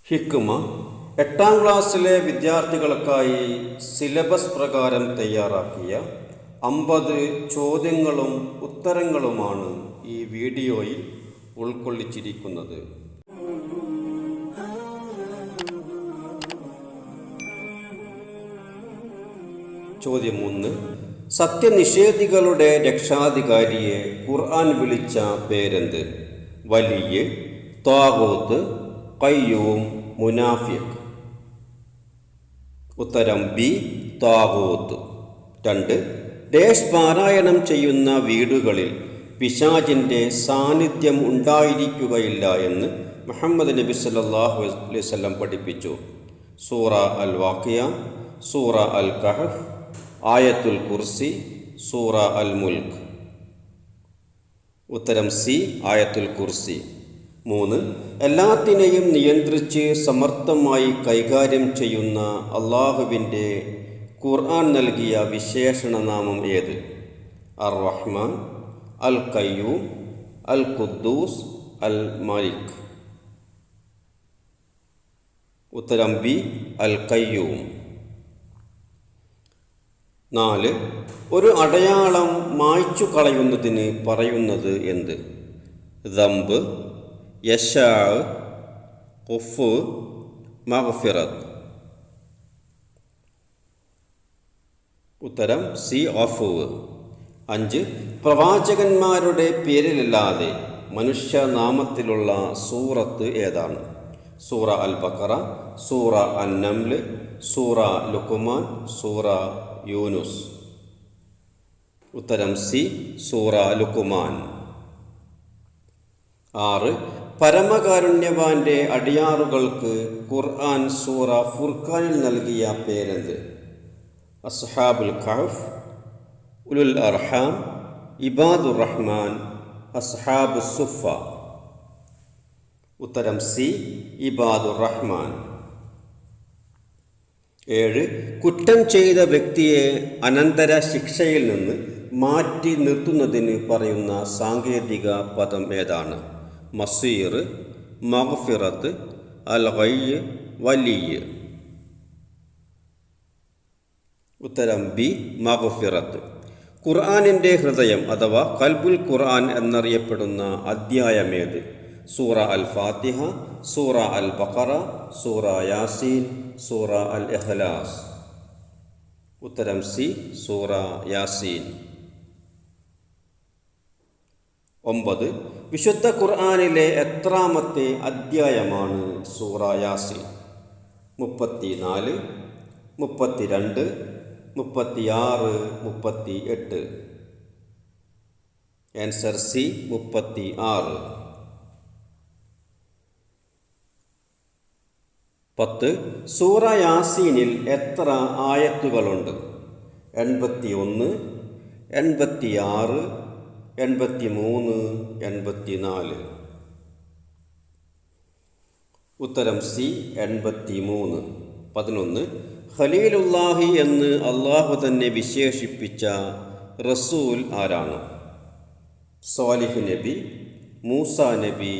ഹിക്മ എട്ടാം ക്ലാസ്സിലെ വിദ്യാർത്ഥികൾക്കായി സിലബസ് പ്രകാരം തയ്യാറാക്കിയ 50 ചോദ്യങ്ങളും ഉത്തരങ്ങളുമാണ് ഈ വീഡിയോയിൽ ഉൾക്കൊള്ളിച്ചിരിക്കുന്നത്. ചോദ്യം 1. സത്യനിഷേധികളുടെ രക്ഷാധികാരിയെ ഖുർആൻ വിളിച്ച പേരെന്ത്? വലിയ, ത്വാഗൂത്ത്, ഖയ്യൂം, മുനാഫിഖ്. ഉത്തരം ബി, ത്വാഗൂത്ത്. 2. ഡേഷ് പാരായണം ചെയ്യുന്ന വീടുകളിൽ പിശാചിൻ്റെ സാന്നിധ്യം ഉണ്ടായിരിക്കുകയില്ല എന്ന് മുഹമ്മദ് നബി സല്ലല്ലാഹു അലൈഹി വസല്ലം പഠിപ്പിച്ചു. സൂറ അൽ വാഖിയ, സൂറ അൽ കഹഫ്, ആയത്തുൽ കുർസി, സൂറ അൽ മുൽക്ക്. ഉത്തരം സി, ആയത്തുൽ കുർസി. 3. എല്ലാത്തിനെയും നിയന്ത്രിച്ച് സമർത്ഥമായി കൈകാര്യം ചെയ്യുന്ന അള്ളാഹുവിൻ്റെ ഖുർആൻ നൽകിയ വിശേഷണനാമം ഏത്? അർ റഹ്മാൻ, അൽ ഖയ്യൂം, അൽ ഖുദ്ദൂസ്, അൽ മാലിക്. ഉത്തരം ബി, അൽ ഖയ്യൂം. 4. ഒരു അടയാളം മായ്ച്ചു കളയുന്നതിന് പറയുന്നത് എന്ത്? ദംബ്, യശാ, ഖുഫ്, മഗ്ഫിറത്ത്. ഉത്തരം സി, അഫ്വ്. 5. പ്രവാചകന്മാരുടെ പേരിലല്ലാതെ മനുഷ്യനാമത്തിലുള്ള സൂറത്ത് ഏതാണ്? സൂറ അൽ ബഖറ, സൂറ അൻ നംൽ, സൂറ ലുഖ്മാൻ, സൂറ യൂനുസ്. ഉത്തരം സി, സൂറ ലുഖ്മാൻ. 6. പരമകാരുണ്യവാന്റെ അടിയാറുകൾക്ക് ഖുർആൻ സൂറ ഫുർഖാനിൽ നൽകിയ പേരെന്ത്? അസ്ഹാബുൽ കഹഫ്, ഉലുൽ അർഹാം, ഇബാദുർ റഹ്മാൻ, അസ്ഹാബുസ് സുഫ. ഉത്തരം സി, ഇബാദുർ റഹ്മാൻ. 7. കുറ്റം ചെയ്ത വ്യക്തിയെ അനന്തര ശിക്ഷയിൽ നിന്ന് മാറ്റി നിർത്തുന്നതിന് പറയുന്ന സാങ്കേതിക പദം ഏതാണ്? മസീർ, മഗ്ഫിറത്ത്, അൽ ഗയ്യ്, വലിയ്. ഉത്തരം ബി, മഗ്ഫിറത്ത്. ഖുർആനിൻ്റെ ഹൃദയം അഥവാ ഖൽബുൽ ഖുർആൻ എന്നറിയപ്പെടുന്ന അധ്യായമേത്? സൂറ അൽ ഫാത്തിഹ, സൂറ അൽ ബഖറ, സൂറ യാസീൻ, സൂറ അൽ ഇഖ്ലാസ്. ഉത്തരം സി, സൂറ യാസീൻ. 9. വിശുദ്ധ ഖുർആനിലെ എത്രാമത്തെ അധ്യായമാണ് സൂറ യാസീൻ? 34, 32, 36, 38. Answer C, 36. 10. സൂറ യാസീനിൽ എത്ര ആയത്തുകളുണ്ട്? 81, 86, 83, 84. ഉത്തരം സി, 83. 11. ഖലീലുല്ലാഹി എന്ന് അള്ളാഹു തന്നെ വിശേഷിപ്പിച്ച റസൂൽ ആരാണ്? സ്വാലിഹ് നബി, മൂസ നബി,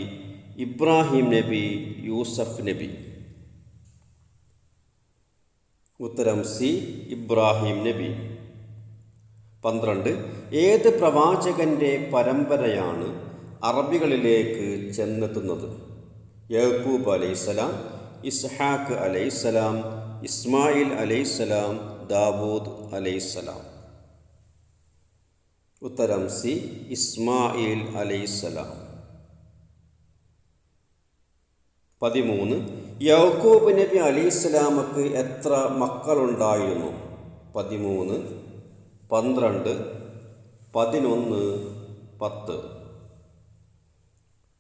ഇബ്രാഹിം നബി, യൂസഫ് നബി. ഉത്തരം സി, ഇബ്രാഹിം നബി. 12. ഏത് പ്രവാചകന്റെ പരമ്പരയാണ് അറബികളിലേക്ക് ചെന്നെത്തുന്നത്? യാക്കൂബ് അലൈഹിസ്സലാം, ഇസ്ഹാഖ് അലൈഹിസ്സലാം, ഇസ്മായിൽ അലൈഹിസ്സലാം, ദാവൂദ് അലൈഹിസ്സലാം. ഉത്തരം സി, ഇസ്മായിൽ അലൈഹിസ്സലാം. 13. യാക്കൂബ് നബി അലൈഹിസ്സലാമക്ക് എത്ര മക്കളുണ്ടായിരുന്നു? 13, 12, 11, 10.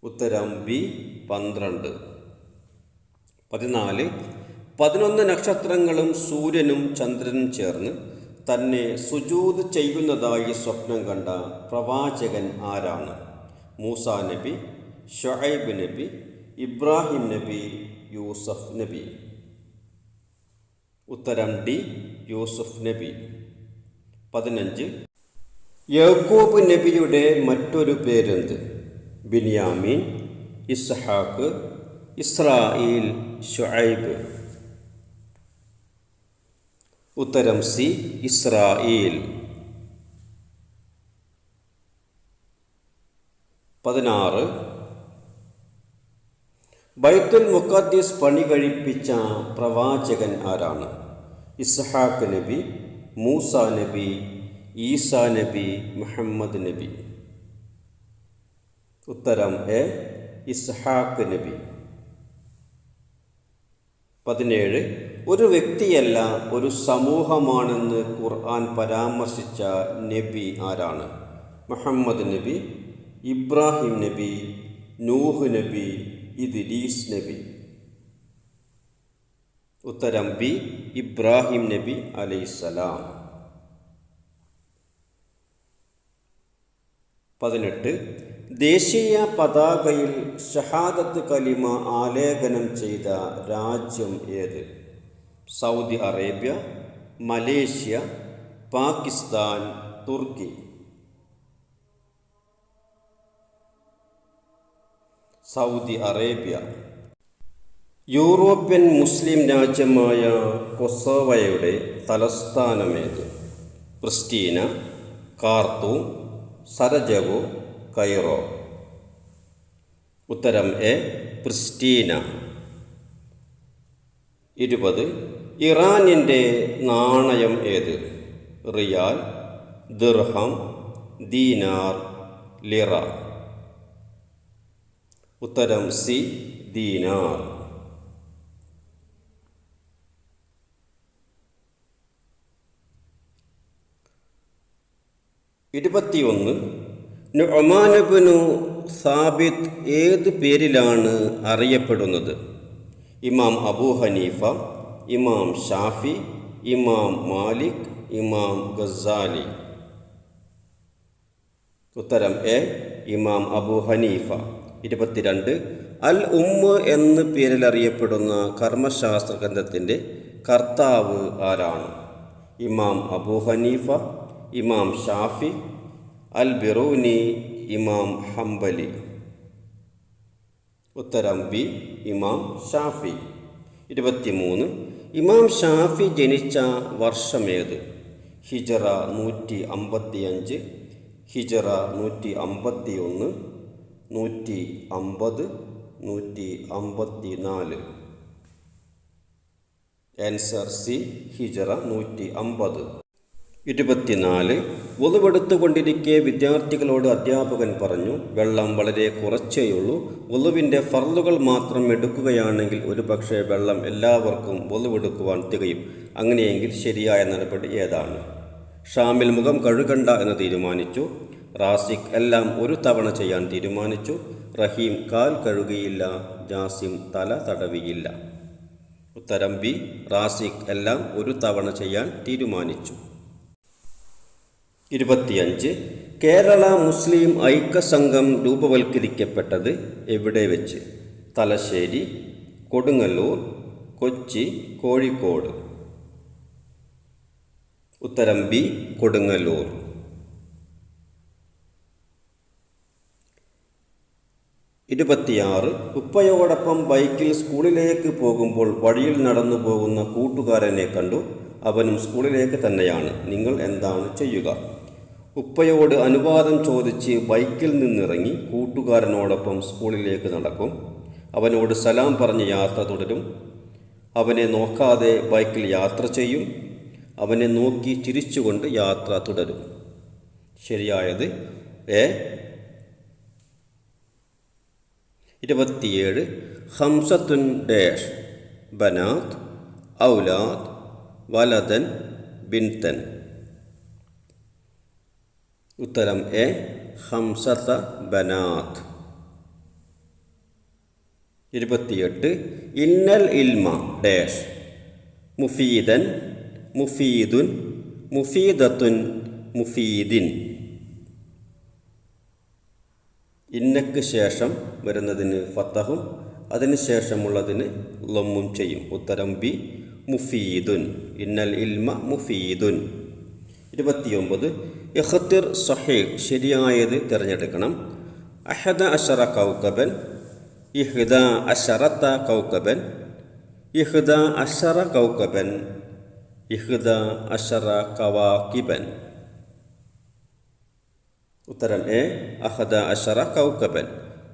ഉത്തരം ബി, 12. 14. 11 നക്ഷത്രങ്ങളും സൂര്യനും ചന്ദ്രനും ചേർന്ന് തന്നെ സുജൂദ് ചെയ്യുന്നതായി സ്വപ്നം കണ്ട പ്രവാചകൻ ആരാണ്? മൂസ നബി, ഷുഐബ് നബി, ഇബ്രാഹിം നബി, യൂസഫ് നബി. ഉത്തരം ഡി, യൂസഫ് നബി. 15. യാക്കൂബ് നബിയുടെ മറ്റൊരു പേരെന്ത്? ബിന്യാമീൻ, ഇസ്ഹാഖ്, ഇസ്രായീൽ ശുഐബ്. ഉത്തരം സി ഇസ്രായീൽ. 16. ബൈത്തുൽ മുഖദ്ദിസ് പണി കഴിപ്പിച്ച പ്രവാചകൻ ആരാണ്? ഇസ്ഹാഖ് നബി, മൂസ നബി, ഈസാ നബി, മുഹമ്മദ് നബി. ഉത്തരം എ ഇസ്ഹാഖ് നബി. 17. ഒരു വ്യക്തിയല്ല ഒരു സമൂഹമാണെന്ന് ഖുർആൻ പരാമർശിച്ച നബി ആരാണ്? മുഹമ്മദ് നബി, ഇബ്രാഹിം നബി, നൂഹ് നബി, ഇദ്രീസ് നബി. ഉത്തരം ബി ഇബ്രാഹിം നബി അലൈഹിസ്സലാം. 18. ദേശീയ പതാകയിൽ ഷഹാദത്ത് കലിമ ആലേഖനം ചെയ്ത രാജ്യം ഏത്? സൗദി അറേബ്യ, മലേഷ്യ, പാകിസ്ഥാൻ, തുർക്കി. Saudi Arabia. യൂറോപ്യൻ മുസ്ലിം രാജ്യമായ കൊസോവോയുടെ തലസ്ഥാനമേത്? പ്രിസ്റ്റീന, കാർത്തൂം, സരജവോ, കൈറോ. ഉത്തരം എ പ്രിസ്റ്റീന. 20. ഇറാനിൻ്റെ നാണയം ഏത്? റിയാൽ, ദിർഹം, ദീനാർ, ലിറ. ഉത്തരം സി ദീനാർ. 21. നുഅ്മാൻ ഇബ്നു സാബിത്ത് ഏത് പേരിലാണ് അറിയപ്പെടുന്നത്? ഇമാം അബൂ ഹനീഫ, ഇമാം ഷാഫി, ഇമാം മാലിക്, ഇമാം ഗസാലി. ഉത്തരം എ ഇമാം അബൂ ഹനീഫ. 22. അൽ ഉമ്മ് എന്ന പേരിൽ അറിയപ്പെടുന്ന കർമ്മശാസ്ത്ര ഗ്രന്ഥത്തിൻ്റെ കർത്താവ് ആരാണ്? ഇമാം അബൂ ഹനീഫ, ഇമാം ഷാഫി, അൽ ബിറൂനി, ഇമാം ഹംബലി. ഉത്തരം ബി ഇമാം ഷാഫി. 23. ഇമാം ഷാഫി ജനിച്ച വർഷമേത്? ഹിജറ 155, ഹിജറ 151, 150, 154. ആൻസർ സി ഹിജറ 150. 24. വുളുവെടുത്തുകൊണ്ടിരിക്കെ വിദ്യാർത്ഥികളോട് അധ്യാപകൻ പറഞ്ഞു, വെള്ളം വളരെ കുറച്ചേയുള്ളൂ. വുളുവിൻ്റെ ഫർളുകൾ മാത്രം എടുക്കുകയാണെങ്കിൽ ഒരു പക്ഷേ വെള്ളം എല്ലാവർക്കും വുളുവെടുക്കുവാൻ തികയും. അങ്ങനെയെങ്കിൽ ശരിയായ നടപടി ഏതാണ്? ഷാമിൽ മുഖം കഴുകണ്ട എന്ന് തീരുമാനിച്ചു. റാസിഖ് എല്ലാം ഒരു തവണ ചെയ്യാൻ തീരുമാനിച്ചു. റഹീം കാൽ കഴുകിയില്ല. ജാസിം തല തടവിയില്ല. ഉത്തരം ബി റാസിഖ് എല്ലാം ഒരു തവണ ചെയ്യാൻ തീരുമാനിച്ചു. 25. കേരള മുസ്ലിം ഐക്യസംഘം രൂപവൽക്കരിക്കപ്പെട്ടത് എവിടെ വെച്ച്? തലശ്ശേരി, കൊടുങ്ങല്ലൂർ, കൊച്ചി, കോഴിക്കോട്. ഉത്തരം ബി കൊടുങ്ങല്ലൂർ. 26. ഉപ്പയോടൊപ്പം ബൈക്കിൽ സ്കൂളിലേക്ക് പോകുമ്പോൾ വഴിയിൽ നടന്നു പോകുന്ന കൂട്ടുകാരനെ കണ്ടു. അവനും സ്കൂളിലേക്ക് തന്നെയാണ്. നിങ്ങൾ എന്താണ് ചെയ്യുക? ഉപ്പയോട് അനുവാദം ചോദിച്ച് ബൈക്കിൽ നിന്നിറങ്ങി കൂട്ടുകാരനോടൊപ്പം സ്കൂളിലേക്ക് നടക്കും. അവനോട് സലാം പറഞ്ഞ് യാത്ര തുടരും. അവനെ നോക്കാതെ ബൈക്കിൽ യാത്ര ചെയ്യും. അവനെ നോക്കി ചിരിച്ചുകൊണ്ട് യാത്ര തുടരും. ശരിയായത് എ. 27. ഹംസത്തുൻ ഡാഷ് ബനാത്ത്, ഔലാദ്, വലദൻ, ബിൻതൻ. ഉത്തരം എ ഹംസത ബനാത്ത്. 28. ഇന്നൽ ഇൽമ ഡാഷ് മുഫീദൻ, മുഫീദുൻ, മുഫീദത്തുൻ, മുഫീദിൻ. ഇന്നക്ക് ശേഷം വരുന്നതിന് ഫത്തഹും അതിന് ശേഷമുള്ളതിന് ലമ്മും ചെയ്യും. ഉത്തരം ബി മുഫീദുൻ. ഇന്നൽ ഇൽമ മുഫീദുൻ. 29. ഇഖ്തിർ സഹീഹ് ശരിയായത് തിരഞ്ഞെടുക്കണം. അഹദ അശറ കൗകബൻ, ഇഹ്ദ അശറത്ത കൗക്കബൻ, ഇഹ്ദ അശറ കൗക്കബൻ, ഇഹ്ദ അശറ കവാകിബൻ. ഉത്തരം എ അഹദ അശറ കൗക്കബൻ.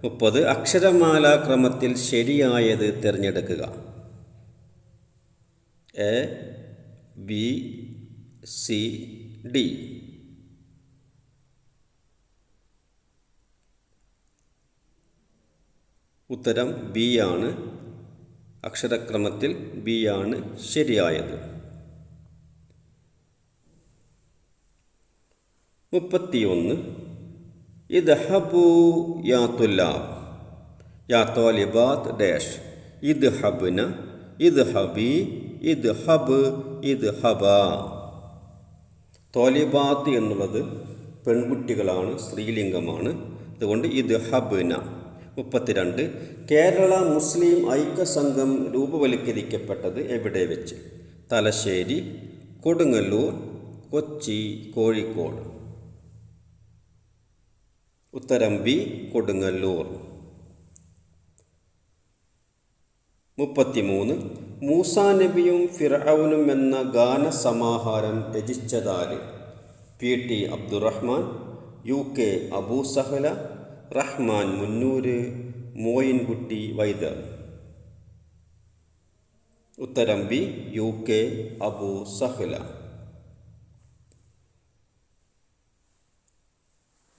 30 അക്ഷരമാലാക്രമത്തിൽ ശരിയായത് തിരഞ്ഞെടുക്കുക. A, B, C, D. ഉത്തരം ബി ആണ്. അക്ഷരക്രമത്തിൽ ബി ആണ് ശരിയായത്. 31 ഇദ്ഹബു യാ തുല്ലാബ് യാ താലിബാത്ത് ഡാഷ്. ഇദ്ഹബ്ന, ഇദ്ഹബി, ഇദ്ഹബ്, ഇദ്ഹബ. താലിബാത്ത് എന്നുള്ളത് പെൺകുട്ടികളാണ്, സ്ത്രീലിംഗമാണ്. അതുകൊണ്ട് ഇദ്ഹബ്ന. 32 കേരള മുസ്ലിം ഐക്യസംഘം രൂപവൽക്കരിക്കപ്പെട്ടത് എവിടെ വെച്ച്? തലശ്ശേരി, കൊടുങ്ങല്ലൂർ, കൊച്ചി, കോഴിക്കോട്. ഉത്തരം ബി കൊടുങ്ങല്ലൂർ. 33 മൂസാ നബിയും ഫിർഔനും എന്ന ഗാനസമാഹാരം രചിച്ചതാര്? P T Abdurahman, U K Abu Sahala, Rahman Munnur, Moyinkutty Vaidyar. ഉത്തരം B U K Abu Sahala.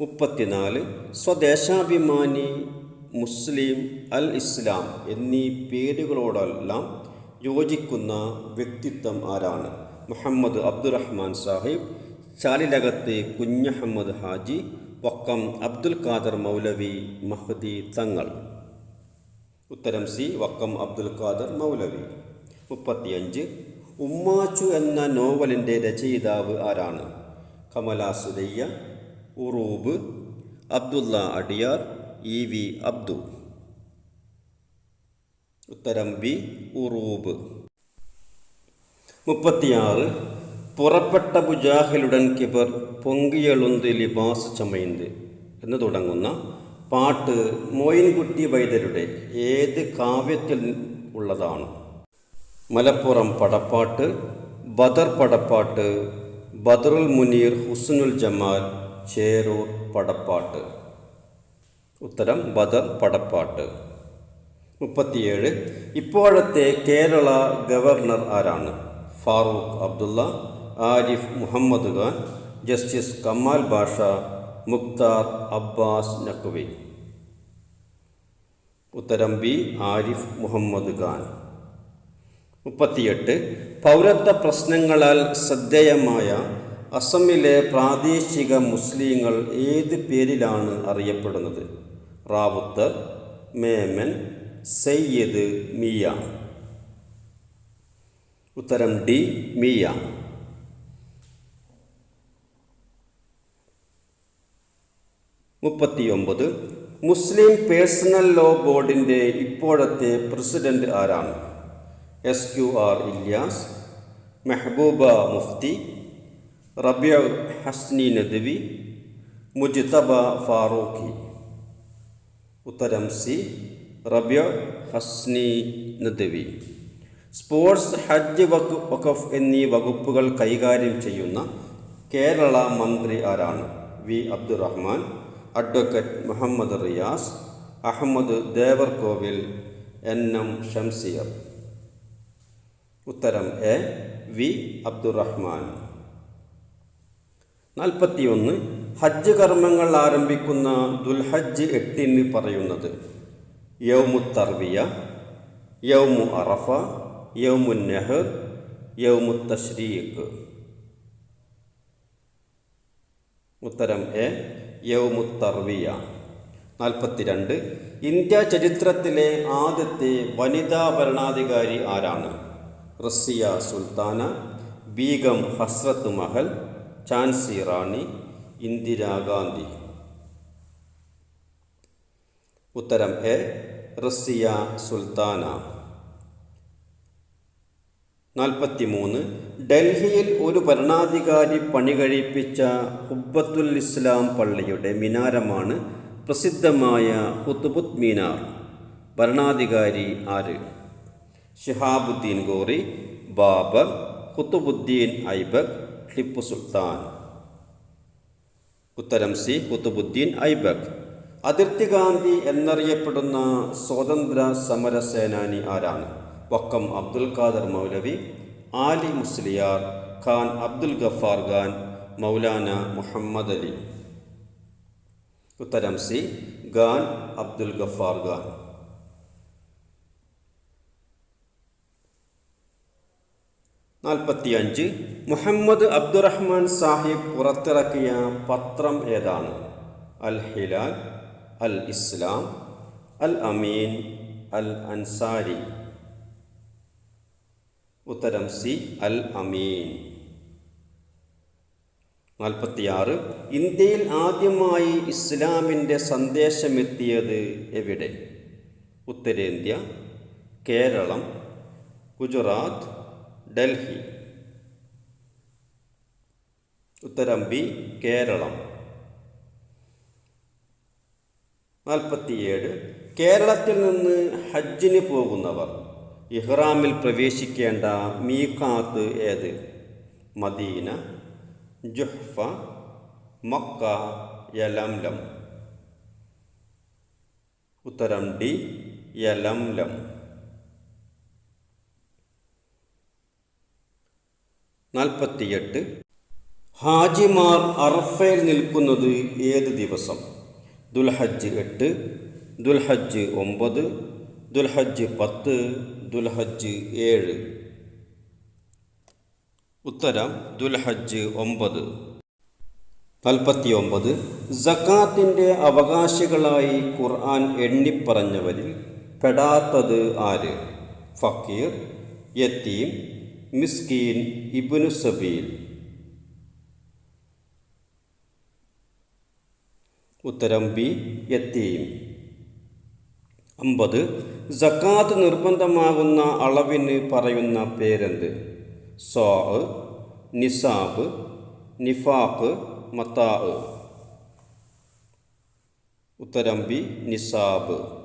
34 Swadeshabhimani, Muslim, Al Islam എന്നീ പേരുകളോടെല്ലാം യോജിക്കുന്ന വ്യക്തിത്വം ആരാണ്? മുഹമ്മദ് അബ്ദുറഹ്മാൻ സാഹിബ്, ചാലിലകത്ത് കുഞ്ഞഹമ്മദ് ഹാജി, വക്കം അബ്ദുൽ ഖാദർ മൗലവി, മഹ്ദി തങ്ങൾ. ഉത്തരം സി വക്കം അബ്ദുൽ ഖാദർ മൗലവി. 35 ഉമ്മാച്ചു എന്ന നോവലിൻ്റെ രചയിതാവ് ആരാണ്? Kamala Sulaiyya, Uroob, Abdulla Adiyar, E V Abdu. ഉത്തരം ബി ഉറൂബ്. 36 പുറപ്പെട്ട ബുജാഹിലുടൻ കിബർ പൊങ്കിയെളുന്ത് ലിബാസ് ചമൈന്ത് എന്ന് തുടങ്ങുന്ന പാട്ട് മോയിൻകുട്ടി വൈദ്യരുടെ ഏത് കാവ്യത്തിൽ ഉള്ളതാണ്? മലപ്പുറം പടപ്പാട്ട്, ബദർ പടപ്പാട്ട്, ബദറുൽ മുനീർ, ഹുസ്നുൽ ജമാൽ, ചേരൂർ പടപ്പാട്ട്. ഉത്തരം ബദർ പടപ്പാട്ട്. 37 ഇപ്പോഴത്തെ കേരള ഗവർണർ ആരാണ്? ഫാറൂഖ് അബ്ദുള്ള, ആരിഫ് മുഹമ്മദ് ഖാൻ, ജസ്റ്റിസ് കമാൽ ബാഷ, മുക്താർ അബ്ബാസ് നഖ്വി. ഉത്തരം ബി ആരിഫ് മുഹമ്മദ് ഖാൻ. 38 പൗരത്വ പ്രശ്നങ്ങളാൽ ശ്രദ്ധേയമായ അസമിലെ പ്രാദേശിക മുസ്ലിങ്ങൾ ഏത് പേരിലാണ് അറിയപ്പെടുന്നത്? റാവുത്തർ, മേമൻ, സയ്യിദ്, മിയ. ഉത്തരം D Miya. 39 Muslim personal law ബോർഡിൻ്റെ ഇപ്പോഴത്തെ പ്രസിഡന്റ് ആരാണ്? SQR ഇല്യാസ്, മെഹബൂബ മുഫ്തി, റബിയ ഹസ്നി നദ്വി, മുജ്തബ ഫാറൂഖി. ഉത്തരം സി റബിയ ഹസ്നി നദ്വി. സ്പോർട്സ്, ഹജ്ജ്, വഖഫ് എന്നീ വകുപ്പുകൾ കൈകാര്യം ചെയ്യുന്ന കേരള മന്ത്രി ആരാണ്? V Abdurahiman, advocate Muhammad Riyas, Ahmed Devarkovil, NM Shamseer. ഉത്തരം എ വി അബ്ദുറഹ്മാൻ. 41 ഹജ്ജ് കർമ്മങ്ങൾ ആരംഭിക്കുന്ന ദുൽഹജ്ജ് 8 പറയുന്നത്? യൗമു തർവിയ, യൗമു അറഫ, യൗമു നെഹർ, യൗമു തശ്രീഖ്. ഉത്തരം എ യൗമു തർവിയ. 42 ഇന്ത്യ ചരിത്രത്തിലെ ആദ്യത്തെ വനിതാ ഭരണാധികാരി ആരാണ്? റസിയ സുൽത്താന, ബീഗം ഹസ്രത്ത് മഹൽ, ഝാൻസി റാണി, ഇന്ദിരാഗാന്ധി. ഉത്തരം എ റസിയ സുൽത്താന. 43 ഡൽഹിയിൽ ഒരു ഭരണാധികാരി പണികഴിപ്പിച്ച ഖുബ്ബത്തുൽ ഇസ്ലാം പള്ളിയുടെ മിനാരമാണ് പ്രസിദ്ധമായ ഖുത്ബുത് മിനാർ. ഭരണാധികാരി ആര്? ഷിഹാബുദ്ദീൻ ഗോറി, ബാബർ, ഖുതുബുദ്ദീൻ ഐബക്, ടിപ്പു സുൽത്താൻ. ഉത്തരം സി, ഖുതുബുദ്ദീൻ ഐബക്. അതിർത്തി ഗാന്ധി എന്നറിയപ്പെടുന്ന സ്വാതന്ത്ര്യ സമര സേനാനി ആരാണ്? വക്കം അബ്ദുൽ ഖാദർ മൗലവി, ആലി മുസ്ലിയാർ, ഖാൻ അബ്ദുൽ ഗഫാർ ഖാൻ, മൗലാന മുഹമ്മദ് അലി. ഉത്തരം സി, ഖാൻ അബ്ദുൽ ഗഫാർ ഖാൻ. 45. മുഹമ്മദ് അബ്ദുറഹ്മാൻ സാഹിബ് പുറത്തിറക്കിയ പത്രം ഏതാണ്? അൽ ഹിലാൽ, അൽ ഇസ്ലാം, അൽ അമീൻ, അൽ അൻസാരി. ഉത്തരം സി, അൽ അമീൻ. 46. ഇന്ത്യയിൽ ആദ്യമായി ഇസ്ലാമിൻ്റെ സന്ദേശമെത്തിയത് എവിടെ? ഉത്തരേന്ത്യ, കേരളം, ഗുജറാത്ത്, ഡൽഹി. ഉത്തരം ബി, കേരളം. 47. കേരളത്തിൽ നിന്ന് ഹജ്ജിന് പോകുന്നവർ ഇഹ്റാമിൽ പ്രവേശിക്കേണ്ട മീഖാത്ത് ഏത്? Medina, Juhfa, Mecca, Yalamlam. ഉത്തരം ഡി, യലംലം. 48. ഹാജിമാർ അറഫയിൽ നിൽക്കുന്നത് ഏത് ദിവസം? ദുൽഹജ്ജ് 8, ദുൽഹജ്ജ് 9, ദുൽഹജ്ജ് 10, ദുൽഹജ്ജ് 7. ഉത്തരം ദുൽഹജ്ജ് 9. 49. സക്കാത്തിൻ്റെ അവകാശികളായി ഖുർആൻ എണ്ണിപ്പറഞ്ഞവരിൽ പെടാത്തത് ആര്? ഫക്കീർ, യത്തീം, മിസ്കീൻ, ഇബ്നു സബീൽ. ഉത്തരം ബി, യത്തീം. 50. സക്കാത്ത് നിർബന്ധമാകുന്ന അളവിന് പറയുന്ന പേരെന്ത്? സോ, നിസാബ്, നിഫാഖ്, മത്താ. ഉത്തരം ബി, നിസാബ്.